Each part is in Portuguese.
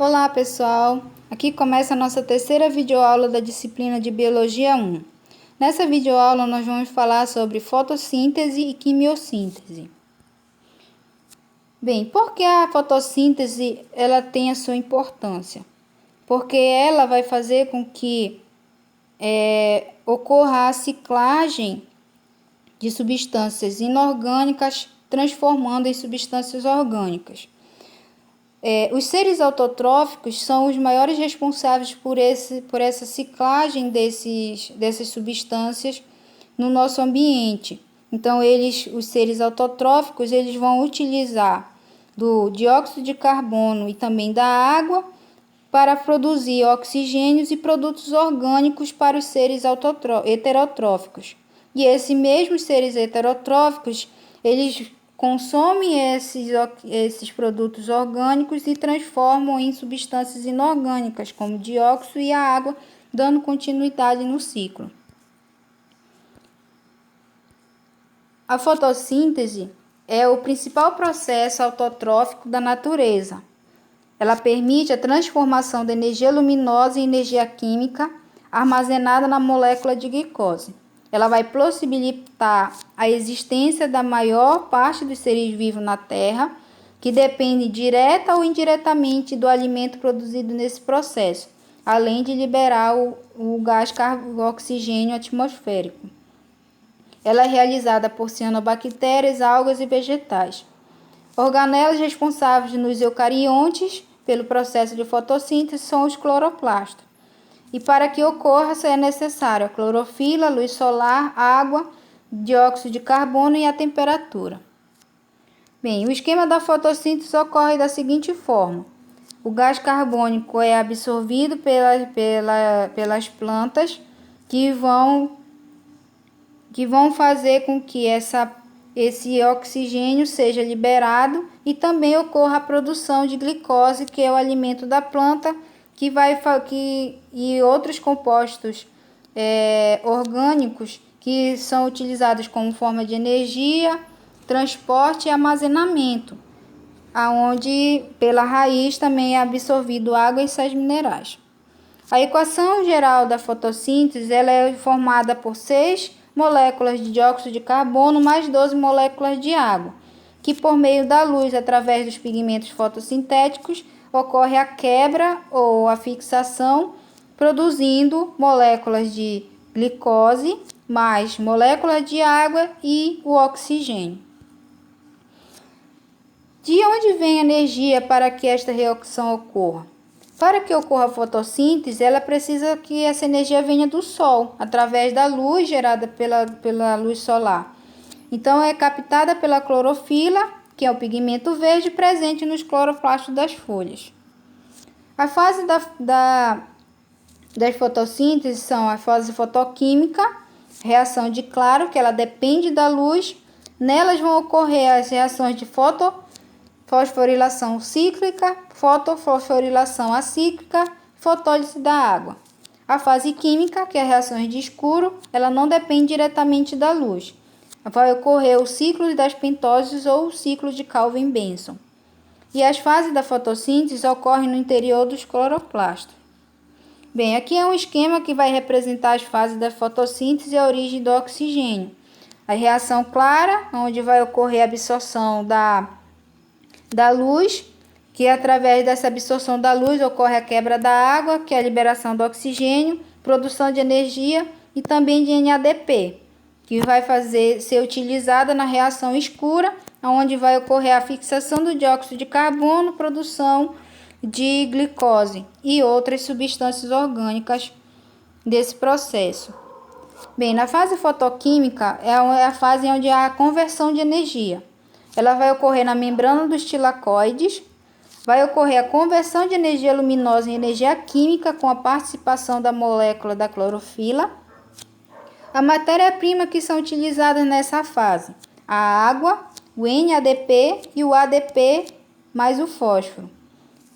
Olá, pessoal! Aqui começa a nossa terceira videoaula da disciplina de Biologia 1. Nessa videoaula, nós vamos falar sobre fotossíntese e quimiossíntese. Bem, por que a fotossíntese ela tem a sua importância? Porque ela vai fazer com que ocorra a ciclagem de substâncias inorgânicas, transformando em substâncias orgânicas. Os seres autotróficos são os maiores responsáveis por essa ciclagem dessas substâncias no nosso ambiente. Então, os seres autotróficos, eles vão utilizar do dióxido de carbono e também da água para produzir oxigênios e produtos orgânicos para os seres heterotróficos. E esses mesmos seres heterotróficos, eles consomem esses produtos orgânicos e transformam em substâncias inorgânicas, como o dióxido e a água, dando continuidade no ciclo. A fotossíntese é o principal processo autotrófico da natureza. Ela permite a transformação da energia luminosa em energia química armazenada na molécula de glicose. Ela vai possibilitar a existência da maior parte dos seres vivos na Terra, que depende direta ou indiretamente do alimento produzido nesse processo, além de liberar o gás oxigênio atmosférico. Ela é realizada por cianobactérias, algas e vegetais. Organelas responsáveis nos eucariontes pelo processo de fotossíntese são os cloroplastos. E para que ocorra, é necessário a clorofila, luz solar, água, dióxido de carbono e a temperatura. Bem, o esquema da fotossíntese ocorre da seguinte forma. O gás carbônico é absorvido pelas plantas que vão fazer com que esse oxigênio seja liberado e também ocorra a produção de glicose, que é o alimento da planta, e outros compostos orgânicos que são utilizados como forma de energia, transporte e armazenamento, aonde pela raiz também é absorvido água e sais minerais. A equação geral da fotossíntese ela é formada por 6 moléculas de dióxido de carbono mais 12 moléculas de água, que por meio da luz, através dos pigmentos fotossintéticos, ocorre a quebra ou a fixação, produzindo moléculas de glicose mais moléculas de água e o oxigênio. De onde vem a energia para que esta reação ocorra? Para que ocorra a fotossíntese, ela precisa que essa energia venha do Sol, através da luz gerada pela luz solar. Então, é captada pela clorofila, que é o pigmento verde presente nos cloroplastos das folhas. A fase das fotossíntese são a fase fotoquímica, reação de claro, que ela depende da luz. Nelas vão ocorrer as reações de fosforilação cíclica, fotofosforilação acíclica, fotólise da água. A fase química, que é reações de escuro, ela não depende diretamente da luz. Vai ocorrer o ciclo das pentoses ou o ciclo de Calvin-Benson. E as fases da fotossíntese ocorrem no interior dos cloroplastos. Bem, aqui é um esquema que vai representar as fases da fotossíntese e a origem do oxigênio. A reação clara, onde vai ocorrer a absorção da luz, que através dessa absorção da luz ocorre a quebra da água, que é a liberação do oxigênio, produção de energia e também de NADP, que vai ser utilizada na reação escura, onde vai ocorrer a fixação do dióxido de carbono, produção de glicose e outras substâncias orgânicas desse processo. Bem, na fase fotoquímica é a fase onde há a conversão de energia. Ela vai ocorrer na membrana dos tilacoides, vai ocorrer a conversão de energia luminosa em energia química com a participação da molécula da clorofila. A matéria-prima que são utilizadas nessa fase, a água, o NADP e o ADP mais o fósforo.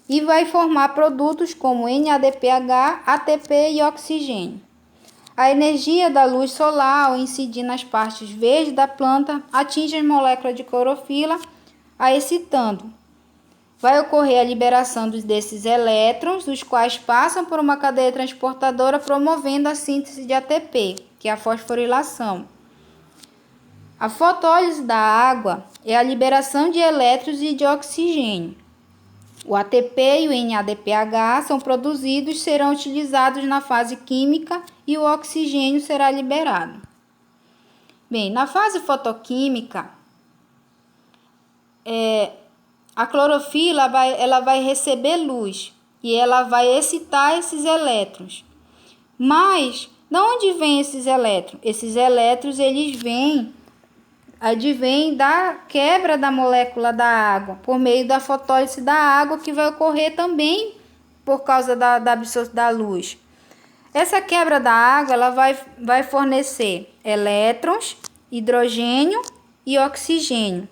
E vai formar produtos como NADPH, ATP e oxigênio. A energia da luz solar, ao incidir nas partes verdes da planta, atinge as moléculas de clorofila, a excitando. vai ocorrer a liberação desses elétrons, os quais passam por uma cadeia transportadora promovendo a síntese de ATP, que é a fosforilação. A fotólise da água é a liberação de elétrons e de oxigênio. O ATP e o NADPH são produzidos e serão utilizados na fase química e o oxigênio será liberado. Bem, na fase fotoquímica, a clorofila ela vai receber luz e ela vai excitar esses elétrons. Mas, de onde vêm esses elétrons? Esses elétrons eles advêm da quebra da molécula da água, por meio da fotólise da água, que vai ocorrer também por causa da absorção da luz. Essa quebra da água ela vai fornecer elétrons, hidrogênio e oxigênio.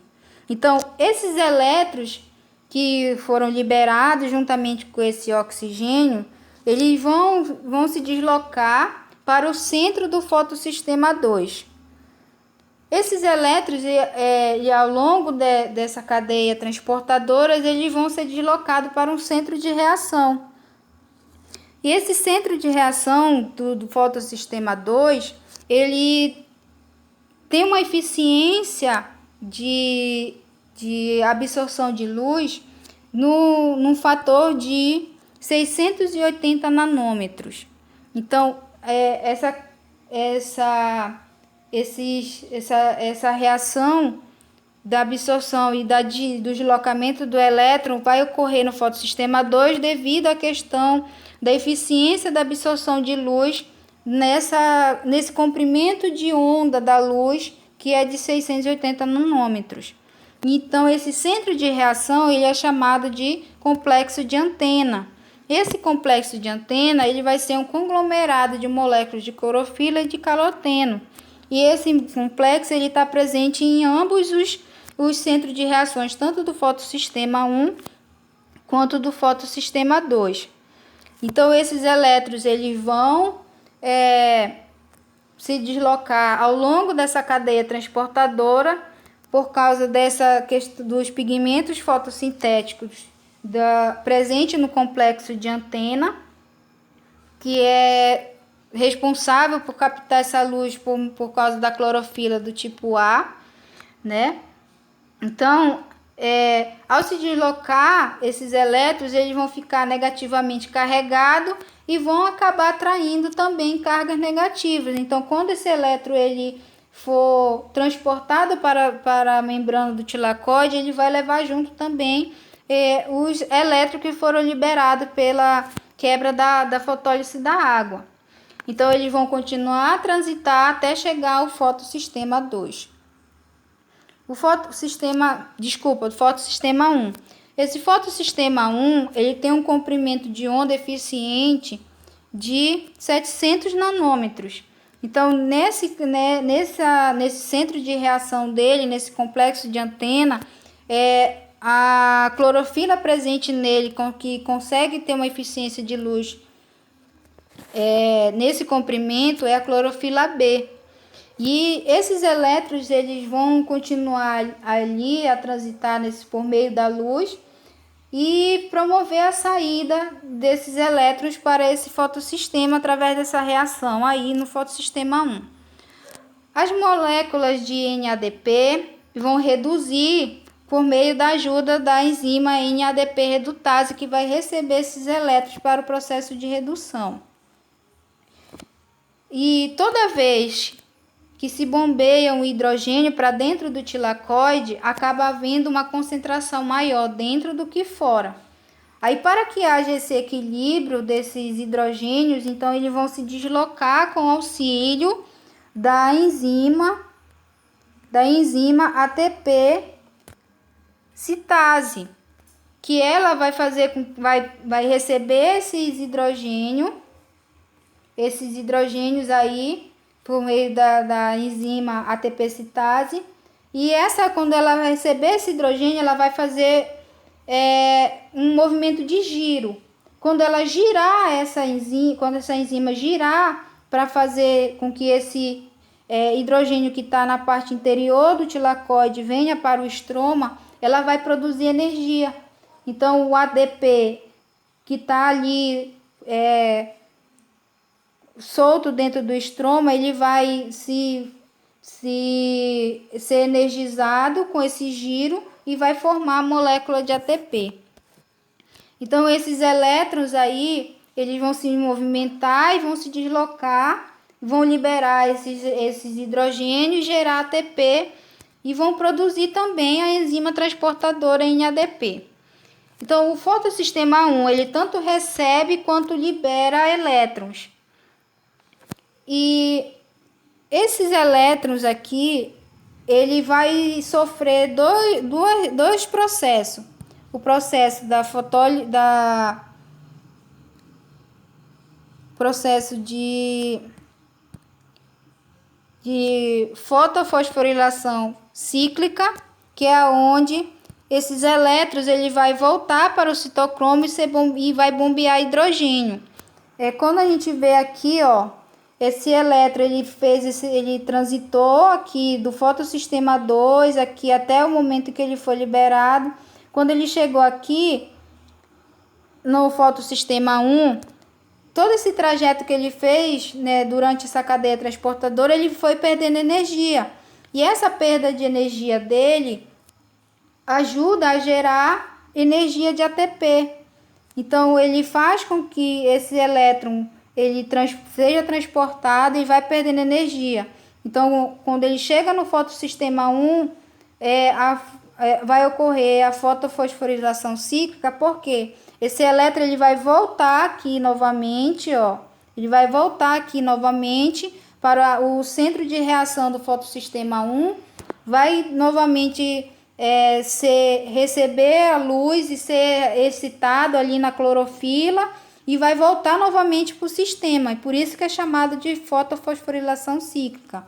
Então, esses elétrons que foram liberados juntamente com esse oxigênio, eles vão se deslocar para o centro do fotossistema 2. Esses elétrons, ao longo dessa cadeia transportadora, eles vão ser deslocados para um centro de reação. E esse centro de reação do fotossistema 2, ele tem uma eficiência de absorção de luz num fator de 680 nanômetros. Então, essa reação da absorção e do deslocamento do elétron vai ocorrer no fotossistema 2 devido à questão da eficiência da absorção de luz nesse comprimento de onda da luz, que é de 680 nanômetros. Então, esse centro de reação ele é chamado de complexo de antena. Esse complexo de antena ele vai ser um conglomerado de moléculas de clorofila e de caloteno. E esse complexo ele está presente em ambos os centros de reações, tanto do fotossistema 1 quanto do fotossistema 2. Então, esses elétrons eles vão se deslocar ao longo dessa cadeia transportadora por causa dessa questão dos pigmentos fotossintéticos presente no complexo de antena, que é responsável por captar essa luz por causa da clorofila do tipo A, né? Então, ao se deslocar, esses elétrons eles vão ficar negativamente carregados e vão acabar atraindo também cargas negativas. Então, quando esse elétron ele for transportado para a membrana do tilacoide, ele vai levar junto também os elétrons que foram liberados pela quebra da fotólise da água. Então, eles vão continuar a transitar até chegar ao fotossistema 2. O fotossistema 1. Esse fotossistema 1, ele tem um comprimento de onda eficiente de 700 nanômetros. Então, nesse centro de reação dele, nesse complexo de antena, a clorofila presente nele, que consegue ter uma eficiência de luz nesse comprimento, é a clorofila B. E esses elétrons eles vão continuar ali a transitar por meio da luz e promover a saída desses elétrons para esse fotossistema através dessa reação aí no fotossistema 1. As moléculas de NADP vão reduzir por meio da ajuda da enzima NADP redutase, que vai receber esses elétrons para o processo de redução. E toda vez que se bombeia um hidrogênio para dentro do tilacoide, acaba havendo uma concentração maior dentro do que fora. Aí, para que haja esse equilíbrio desses hidrogênios, então eles vão se deslocar com auxílio da enzima ATP citase, que ela vai receber esses hidrogênios aí por meio da enzima ATP citase, e quando ela receber esse hidrogênio, ela vai fazer um movimento de giro. Quando ela girar quando essa enzima girar para fazer com que esse hidrogênio que está na parte interior do tilacoide venha para o estroma, ela vai produzir energia. Então, o ADP que está ali solto dentro do estroma, ele vai ser energizado com esse giro e vai formar a molécula de ATP. Então, esses elétrons aí, eles vão se movimentar e vão se deslocar, vão liberar esses hidrogênios, gerar ATP e vão produzir também a enzima transportadora em ADP. Então, o fotossistema 1, ele tanto recebe quanto libera elétrons. E esses elétrons aqui, ele vai sofrer dois processos. O processo processo de fotofosforilação cíclica, que é onde esses elétrons ele vai voltar para o citocromo e vai bombear hidrogênio. Quando a gente vê aqui, ó, esse elétron ele transitou aqui do fotossistema 2 aqui até o momento que ele foi liberado. Quando ele chegou aqui no fotossistema 1, todo esse trajeto que ele fez, né, durante essa cadeia transportadora, ele foi perdendo energia. E essa perda de energia dele ajuda a gerar energia de ATP. Então, ele faz com que esse elétron seja transportado e vai perdendo energia. Então, quando ele chega no fotossistema 1, vai ocorrer a fotofosforilação cíclica, porque esse elétron ele vai voltar aqui novamente, ó. Ele vai voltar aqui novamente para o centro de reação do fotossistema 1, vai novamente receber a luz e ser excitado ali na clorofila e vai voltar novamente para o sistema. E por isso que é chamado de fotofosforilação cíclica.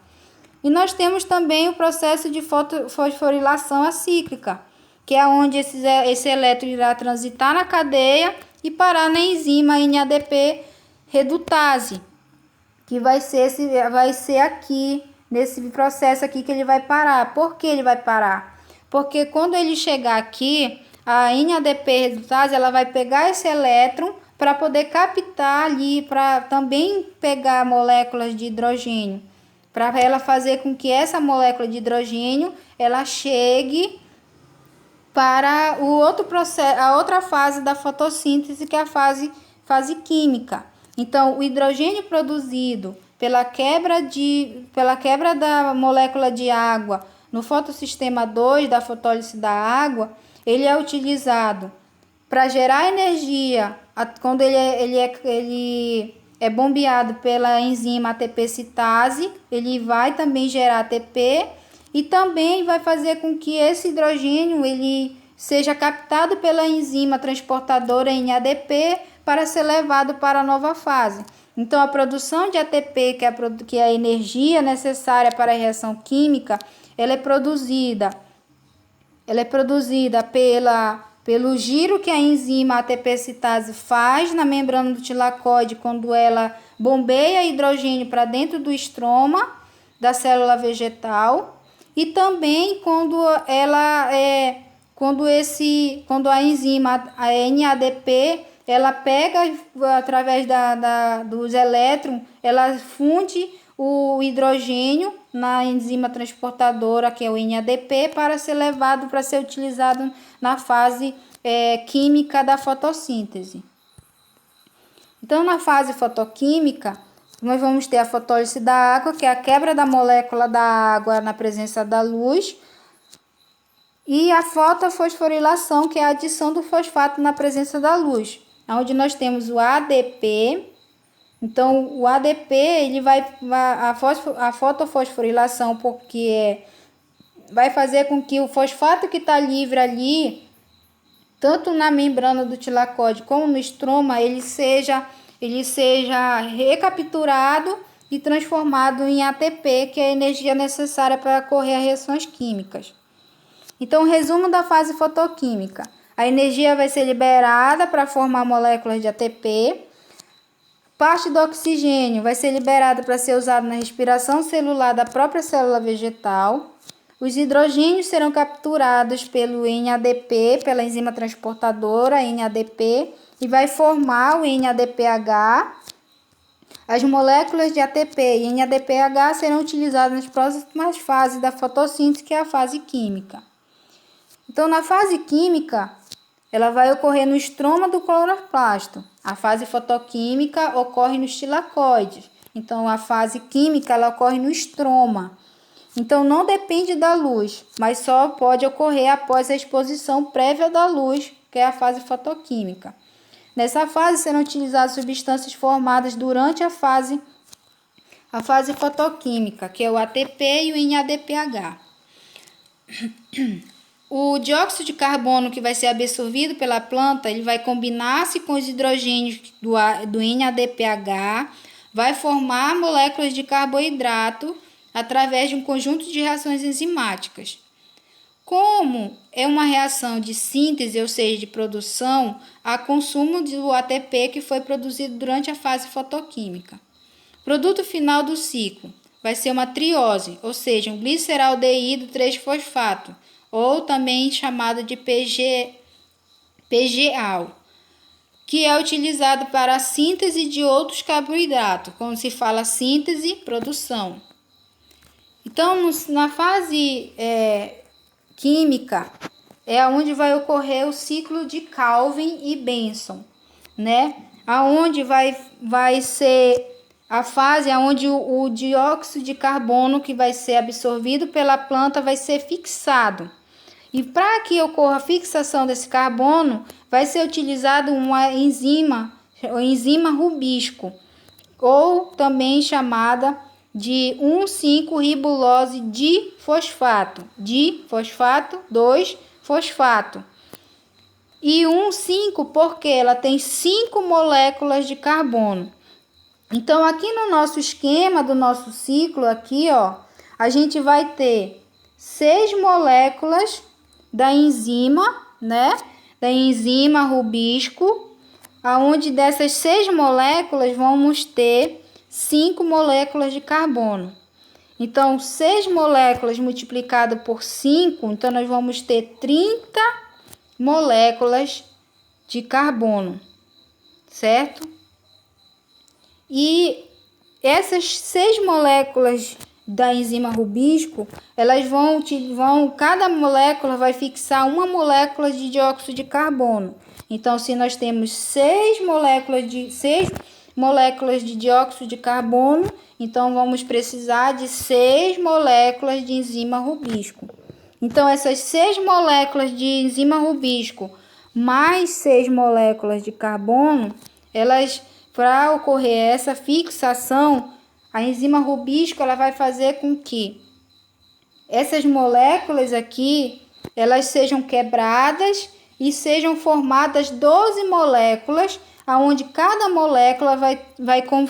E nós temos também o processo de fosforilação acíclica, que é onde esse elétron irá transitar na cadeia e parar na enzima NADP redutase, que vai ser aqui, nesse processo aqui que ele vai parar. Por que ele vai parar? Porque quando ele chegar aqui, a NADP redutase ela vai pegar esse elétron para poder captar ali, para também pegar moléculas de hidrogênio, para ela fazer com que essa molécula de hidrogênio ela chegue para o outro processo, a outra fase da fotossíntese, que é a fase química. Então, o hidrogênio produzido pela quebra da molécula de água no fotossistema 2 da fotólise da água, ele é utilizado para gerar energia quando ele é bombeado pela enzima ATP citase, ele vai também gerar ATP e também vai fazer com que esse hidrogênio ele seja captado pela enzima transportadora em ADP para ser levado para a nova fase. Então, a produção de ATP, que é a energia necessária para a reação química, ela é produzida pelo giro que a enzima ATP citase faz na membrana do tilacoide quando ela bombeia hidrogênio para dentro do estroma da célula vegetal, e também quando a enzima a NADP ela pega através dos elétrons, ela funde o hidrogênio na enzima transportadora, que é o NADP, para ser levado para ser utilizado na fase química da fotossíntese. Então, na fase fotoquímica, nós vamos ter a fotólise da água, que é a quebra da molécula da água na presença da luz, e a fotofosforilação, que é a adição do fosfato na presença da luz, onde nós temos o ADP. Então, o ADP, a fotofosforilação, porque vai fazer com que o fosfato que está livre ali, tanto na membrana do tilacoide como no estroma, ele seja recapturado e transformado em ATP, que é a energia necessária para ocorrer as reações químicas. Então, resumo da fase fotoquímica. A energia vai ser liberada para formar moléculas de ATP. Parte do oxigênio vai ser liberada para ser usado na respiração celular da própria célula vegetal. Os hidrogênios serão capturados pelo NADP, pela enzima transportadora NADP, e vai formar o NADPH. As moléculas de ATP e NADPH serão utilizadas nas próximas fases da fotossíntese, que é a fase química. Então, na fase química, ela vai ocorrer no estroma do cloroplasto. A fase fotoquímica ocorre nos tilacoides. Então, a fase química ela ocorre no estroma. Então, não depende da luz, mas só pode ocorrer após a exposição prévia da luz, que é a fase fotoquímica. Nessa fase serão utilizadas substâncias formadas durante a fase fotoquímica, que é o ATP e o NADPH. O dióxido de carbono que vai ser absorvido pela planta, ele vai combinar-se com os hidrogênios do NADPH, vai formar moléculas de carboidrato através de um conjunto de reações enzimáticas. Como é uma reação de síntese, ou seja, de produção, há consumo do ATP que foi produzido durante a fase fotoquímica. Produto final do ciclo vai ser uma triose, ou seja, um gliceraldeído 3-fosfato, ou também chamado de PGAL, que é utilizado para a síntese de outros carboidratos, quando se fala síntese, produção. Então, na fase química, é onde vai ocorrer o ciclo de Calvin e Benson, né? Aonde vai ser a fase onde o dióxido de carbono que vai ser absorvido pela planta vai ser fixado. E para que ocorra a fixação desse carbono, vai ser utilizado uma enzima, a enzima Rubisco, ou também chamada de 1,5-ribulose difosfato, 2-fosfato. E 1,5 porque ela tem 5 moléculas de carbono. Então, aqui no nosso esquema do nosso ciclo, aqui, ó, a gente vai ter 6 moléculas da enzima, né? Da enzima Rubisco, aonde dessas 6 moléculas vamos ter 5 moléculas de carbono. Então, 6 moléculas multiplicado por 5, então nós vamos ter 30 moléculas de carbono, certo? E essas 6 moléculas da enzima Rubisco, elas cada molécula vai fixar uma molécula de dióxido de carbono. Então, se nós temos 6 moléculas de dióxido de carbono, então vamos precisar de 6 moléculas de enzima Rubisco. Então, essas 6 moléculas de enzima Rubisco mais 6 moléculas de carbono, elas, para ocorrer essa fixação, a enzima Rubisco ela vai fazer com que essas moléculas aqui, elas sejam quebradas e sejam formadas 12 moléculas, onde cada molécula vai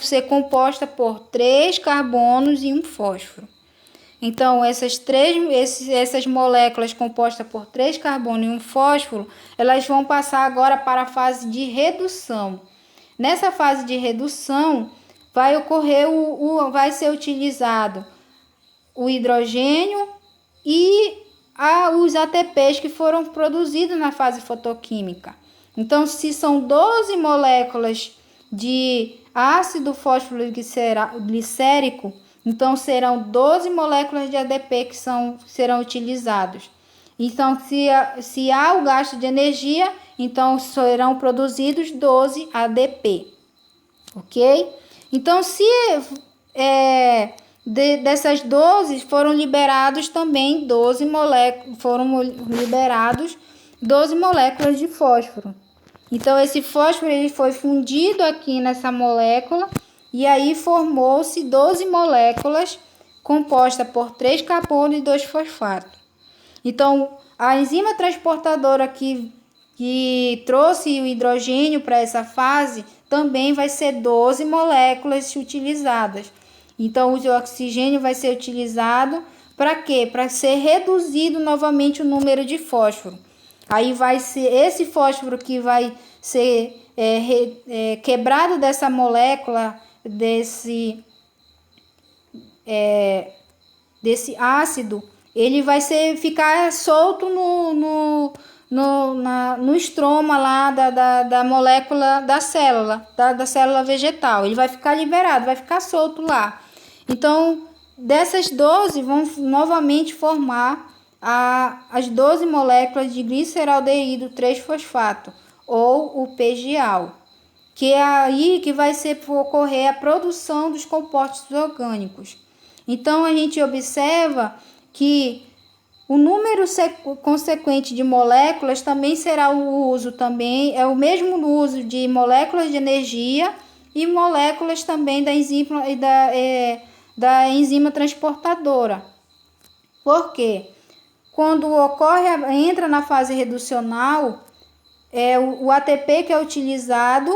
ser composta por 3 carbonos e um fósforo. Então, essas moléculas compostas por 3 carbonos e um fósforo, elas vão passar agora para a fase de redução. Nessa fase de redução, vai ser utilizado o hidrogênio e os ATPs que foram produzidos na fase fotoquímica. Então, se são 12 moléculas de ácido fósforo glicérico, então serão 12 moléculas de ADP que serão utilizados. Então, se há o gasto de energia, então serão produzidos 12 ADP, ok? Então, se dessas 12 foram liberados também 12 moléculas de fósforo. Então, esse fósforo ele foi fundido aqui nessa molécula e aí formou-se 12 moléculas compostas por 3 carbonos e 2 fosfatos. Então, a enzima transportadora que trouxe o hidrogênio para essa fase também vai ser 12 moléculas utilizadas. Então, o oxigênio vai ser utilizado para quê? Para ser reduzido novamente o número de fósforo. Aí vai ser esse fósforo que vai ser quebrado dessa molécula, desse ácido, ele vai ficar solto no estroma lá da molécula da célula vegetal. Ele vai ficar liberado, vai ficar solto lá. Então, dessas 12 vão novamente formar as 12 moléculas de gliceraldeído 3-fosfato, ou o PGAL, que é aí que vai ocorrer a produção dos compostos orgânicos. Então, a gente observa que o número consequente de moléculas também será o uso também, é o mesmo uso de moléculas de energia e moléculas também da enzima transportadora. Por quê? Quando entra na fase reducional, o ATP que é utilizado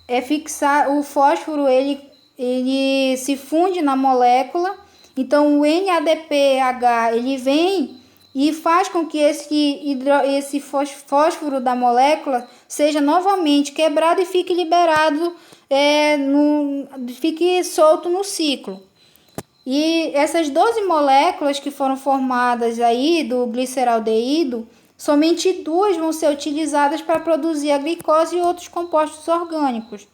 é fixar o fósforo, ele se funde na molécula. Então, o NADPH ele vem e faz com que esse fósforo da molécula seja novamente quebrado e fique liberado, fique solto no ciclo. E essas 12 moléculas que foram formadas aí do gliceraldeído, somente 2 vão ser utilizadas para produzir a glicose e outros compostos orgânicos.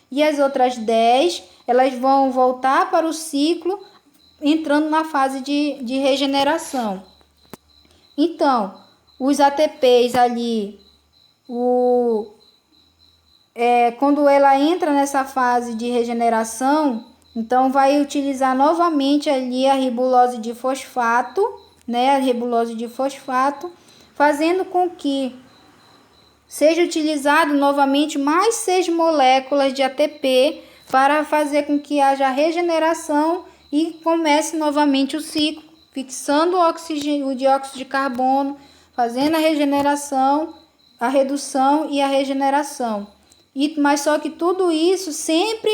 E as outras 10, elas vão voltar para o ciclo, entrando na fase de regeneração. Então, os ATPs ali, quando ela entra nessa fase de regeneração, então vai utilizar novamente ali a ribulose de fosfato, né? A ribulose de fosfato, fazendo com que seja utilizado novamente mais 6 moléculas de ATP para fazer com que haja regeneração e comece novamente o ciclo, fixando o dióxido de carbono, fazendo a regeneração, a redução e a regeneração. Mas só que tudo isso sempre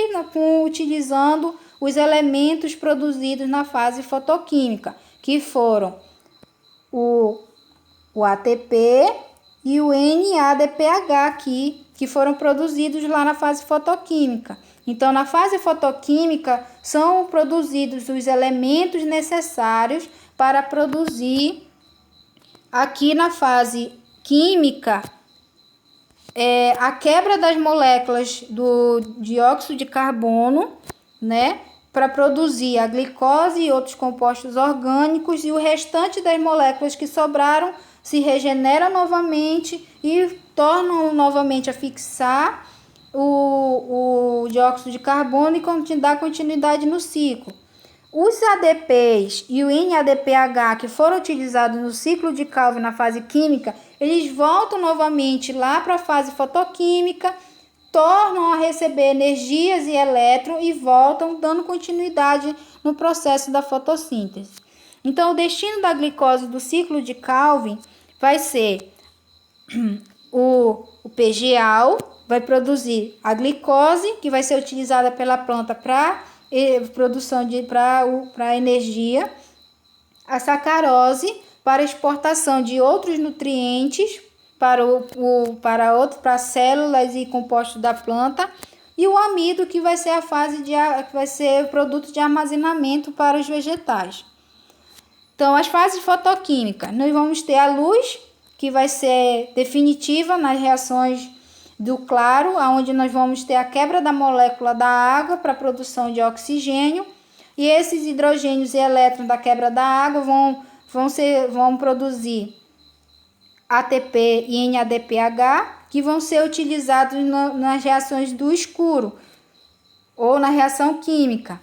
utilizando os elementos produzidos na fase fotoquímica, que foram o ATP e o NADPH aqui, que foram produzidos lá na fase fotoquímica. Então, na fase fotoquímica, são produzidos os elementos necessários para produzir, aqui na fase química, a quebra das moléculas do dióxido de carbono, né, para produzir a glicose e outros compostos orgânicos, e o restante das moléculas que sobraram se regenera novamente e tornam novamente a fixar o dióxido de carbono e dá continuidade no ciclo. Os ADPs e o NADPH que foram utilizados no ciclo de Calvin na fase química, eles voltam novamente lá para a fase fotoquímica, tornam a receber energias e elétrons e voltam dando continuidade no processo da fotossíntese. Então, o destino da glicose do ciclo de Calvin vai ser o PGAL, vai produzir a glicose, que vai ser utilizada pela planta para produção para energia, a sacarose para exportação de outros nutrientes para células e compostos da planta, e o amido, que vai ser que vai ser o produto de armazenamento para os vegetais. Então, as fases fotoquímicas, nós vamos ter a luz, que vai ser definitiva nas reações do claro, onde nós vamos ter a quebra da molécula da água para a produção de oxigênio, e esses hidrogênios e elétrons da quebra da água vão produzir ATP e NADPH, que vão ser utilizados nas reações do escuro, ou na reação química,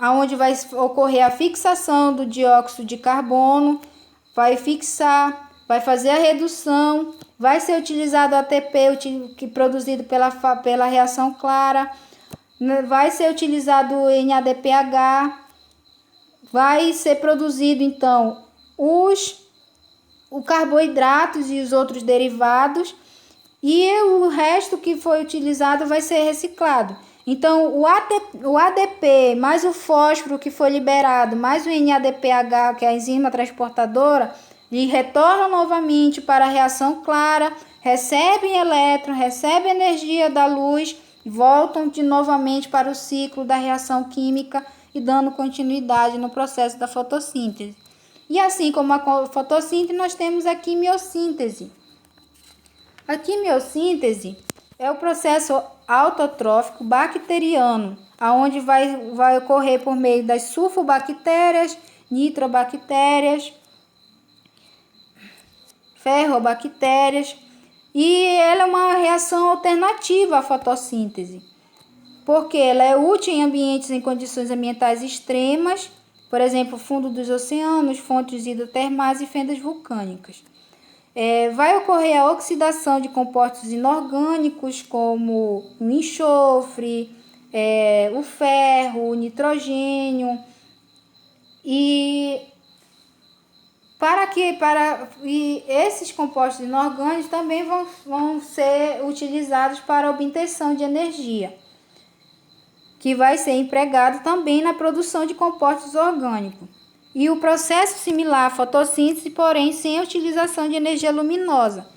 onde vai ocorrer a fixação do dióxido de carbono, vai fazer a redução, vai ser utilizado o ATP produzido pela reação clara, vai ser utilizado o NADPH, vai ser produzido então os carboidratos e os outros derivados, e o resto que foi utilizado vai ser reciclado. Então, o ADP mais o fósforo que foi liberado, mais o NADPH, que é a enzima transportadora, e retornam novamente para a reação clara, recebem elétron, recebem energia da luz, voltam novamente para o ciclo da reação química e dando continuidade no processo da fotossíntese. E assim como a fotossíntese, nós temos a quimiossíntese. A quimiossíntese é o processo autotrófico bacteriano, aonde vai ocorrer por meio das sulfobactérias, nitrobactérias, ferrobactérias, e ela é uma reação alternativa à fotossíntese, porque ela é útil em ambientes em condições ambientais extremas, por exemplo, fundo dos oceanos, fontes hidrotermais e fendas vulcânicas. Vai ocorrer a oxidação de compostos inorgânicos, como o enxofre, o ferro, o nitrogênio, e esses compostos inorgânicos também vão ser utilizados para a obtenção de energia, que vai ser empregado também na produção de compostos orgânicos. E o processo similar à fotossíntese, porém sem a utilização de energia luminosa.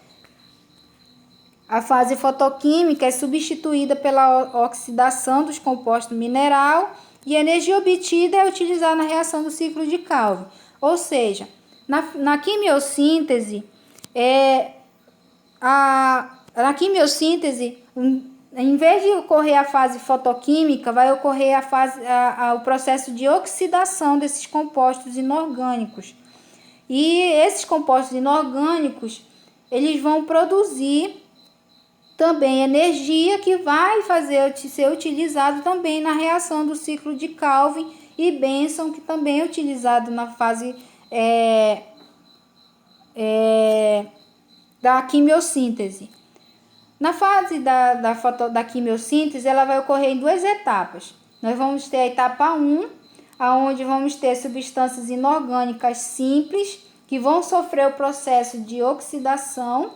A fase fotoquímica é substituída pela oxidação dos compostos mineral e a energia obtida é utilizada na reação do ciclo de Calvin. Ou seja, na quimiossíntese, em vez de ocorrer a fase fotoquímica, vai ocorrer o processo de oxidação desses compostos inorgânicos. E esses compostos inorgânicos, eles vão produzir também energia que vai ser utilizado também na reação do ciclo de Calvin e Benson, que também é utilizado na fase da quimiossíntese. Na fase da quimiossíntese, ela vai ocorrer em duas etapas. Nós vamos ter a etapa 1, onde vamos ter substâncias inorgânicas simples, que vão sofrer o processo de oxidação.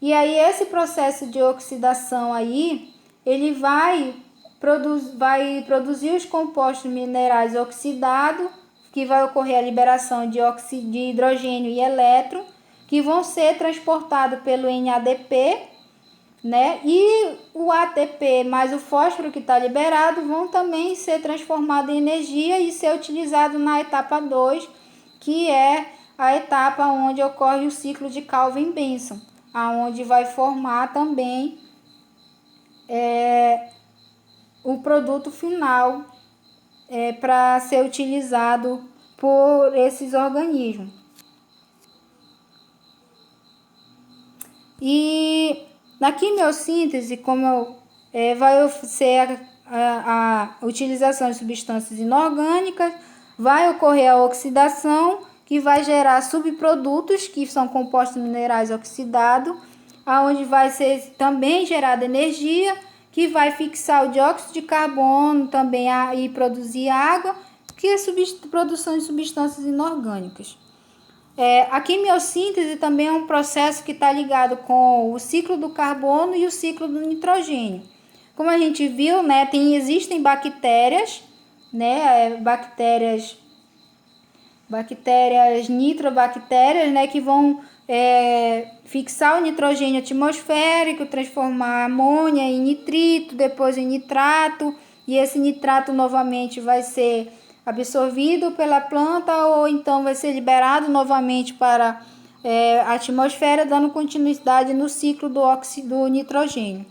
E aí, esse processo de oxidação aí, ele vai produzir os compostos minerais oxidados, que vai ocorrer a liberação de hidrogênio e elétron, que vão ser transportados pelo NADP, né? E o ATP mais o fósforo que está liberado vão também ser transformados em energia e ser utilizados na etapa 2, que é a etapa onde ocorre o ciclo de Calvin-Benson, aonde vai formar também o produto final para ser utilizado por esses organismos. E na quimiossíntese, vai ser a utilização de substâncias inorgânicas, vai ocorrer a oxidação, que vai gerar subprodutos, que são compostos minerais oxidados, onde vai ser também gerada energia, que vai fixar o dióxido de carbono também e produzir água, que é produção de substâncias inorgânicas. A quimiossíntese também é um processo que está ligado com o ciclo do carbono e o ciclo do nitrogênio. Como a gente viu, né, existem bactérias, né, bactérias nitrobactérias, né, que vão fixar o nitrogênio atmosférico, transformar a amônia em nitrito, depois em nitrato, e esse nitrato novamente vai ser absorvido pela planta ou então vai ser liberado novamente para a atmosfera, dando continuidade no ciclo do nitrogênio.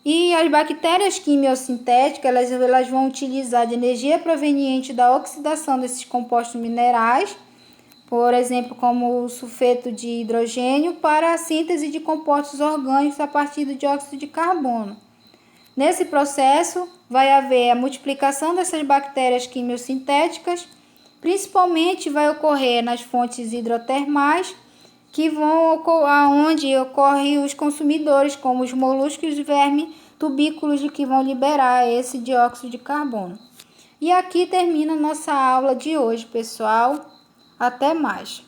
E as bactérias quimiosintéticas, elas vão utilizar de energia proveniente da oxidação desses compostos minerais, por exemplo, como o sulfeto de hidrogênio, para a síntese de compostos orgânicos a partir do dióxido de carbono. Nesse processo, vai haver a multiplicação dessas bactérias quimiosintéticas, principalmente vai ocorrer nas fontes hidrotermais, onde ocorrem os consumidores, como os moluscos e vermes tubículos, que vão liberar esse dióxido de carbono. E aqui termina a nossa aula de hoje, pessoal. Até mais!